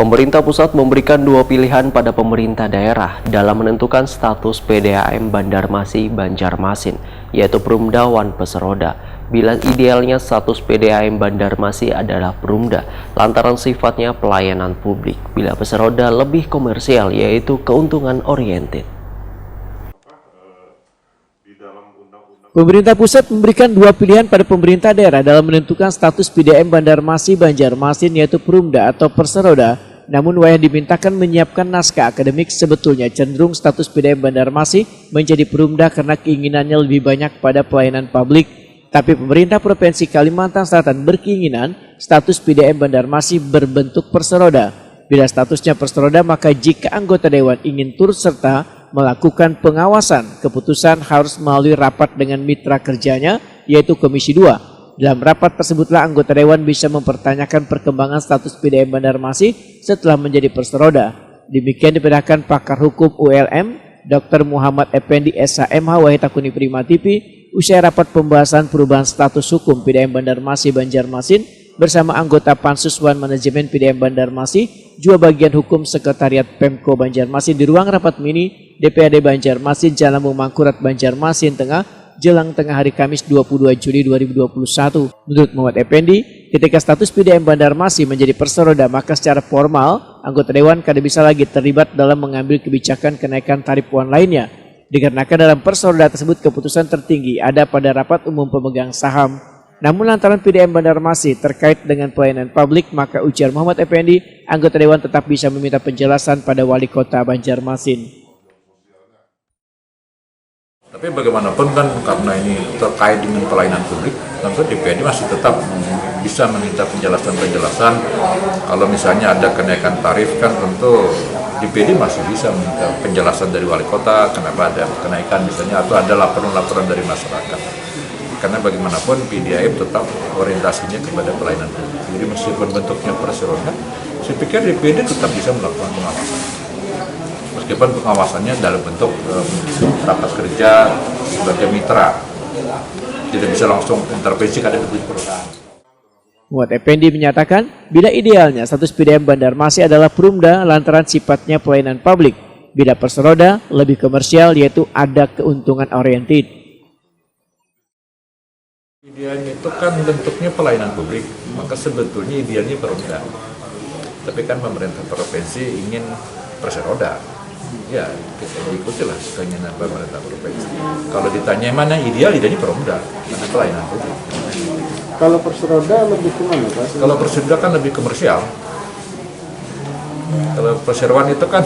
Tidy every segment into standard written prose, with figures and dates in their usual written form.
Pemerintah pusat memberikan dua pilihan pada pemerintah daerah dalam menentukan status PDAM Banjarmasin Banjarmasin, yaitu Perumda Wan Peseroda. Bila idealnya status PDAM Banjarmasin adalah Perumda, lantaran sifatnya pelayanan publik. Bila Peseroda lebih komersial, yaitu keuntungan oriented. Pemerintah pusat memberikan dua pilihan pada pemerintah daerah dalam menentukan status PDAM Banjarmasin Banjarmasin, yaitu Perumda atau Perseroda. Namun Wayan dimintakan menyiapkan naskah akademik. Sebetulnya cenderung status PDAM Banjarmasin menjadi Perumda karena keinginannya lebih banyak pada pelayanan publik. Tapi pemerintah Provinsi Kalimantan Selatan berkeinginan status PDAM Banjarmasin berbentuk Perseroda. Bila statusnya Perseroda, maka jika anggota dewan ingin turut serta melakukan pengawasan, keputusan harus melalui rapat dengan mitra kerjanya, yaitu Komisi 2. Dalam rapat tersebutlah anggota dewan bisa mempertanyakan perkembangan status PDAM Banjarmasin setelah menjadi Perseroda. Demikian diperintahkan pakar hukum ULM, Dr. Muhammad Effendi SHMH Wahidakuni Prima TV, usai rapat pembahasan perubahan status hukum PDAM Banjarmasin Banjarmasin bersama anggota Pansus Wan Manajemen PDAM Banjarmasin, juga bagian hukum Sekretariat Pemko Banjarmasin di ruang rapat mini DPRD Banjarmasin Jalan Mangkurat Banjarmasin Tengah, jelang tengah hari Kamis 22 Juli 2021. Menurut Muhammad Effendi, ketika status PDAM Banjarmasin menjadi Perseroda, maka secara formal anggota dewan kada bisa lagi terlibat dalam mengambil kebijakan kenaikan tarif wan lainnya. Dikarenakan dalam Perseroda tersebut keputusan tertinggi ada pada rapat umum pemegang saham. Namun lantaran PDAM Banjarmasin terkait dengan pelayanan publik, maka ujar Muhammad Effendi, anggota dewan tetap bisa meminta penjelasan pada wali kota Banjarmasin. Tapi bagaimanapun kan karena ini terkait dengan pelayanan publik, tentu DPRD masih tetap bisa meminta penjelasan-penjelasan. Kalau misalnya ada kenaikan tarif kan tentu DPRD masih bisa meminta penjelasan dari wali kota kenapa ada kenaikan misalnya, atau ada laporan-laporan dari masyarakat. Karena bagaimanapun PDAM tetap orientasinya kepada pelayanan publik. Jadi meskipun bentuknya Perseroda, saya pikir DPRD tetap bisa melakukan pengawasan. Meskipun pengawasannya dalam bentuk rapat kerja sebagai mitra, tidak bisa langsung intervensi kada lebih perusahaan. Muhammad Effendi menyatakan, bila idealnya status PDAM Banjarmasin adalah Perumda lantaran sifatnya pelayanan publik. Bila Perseroda lebih komersial, yaitu ada keuntungan oriented. Idealnya itu kan bentuknya pelayanan publik, maka sebetulnya idealnya Perumda. Tapi kan pemerintah provinsi ingin Perseroda. Ya, kita ikutilah keinginan pemerintah provinsi. Kalau ditanya mana idealnya Perumda, karena pelayanan publik. Kalau Perseroda lebih kemana, Pak? Kalau Perseroda kan lebih komersial. Kalau perseroan itu kan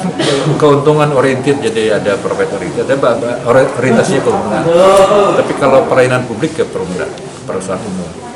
keuntungan oriented, jadi ada profit oriented, ada orientasinya keuntungan. Tapi kalau pelayanan publik ke Perumda, perusahaan umum.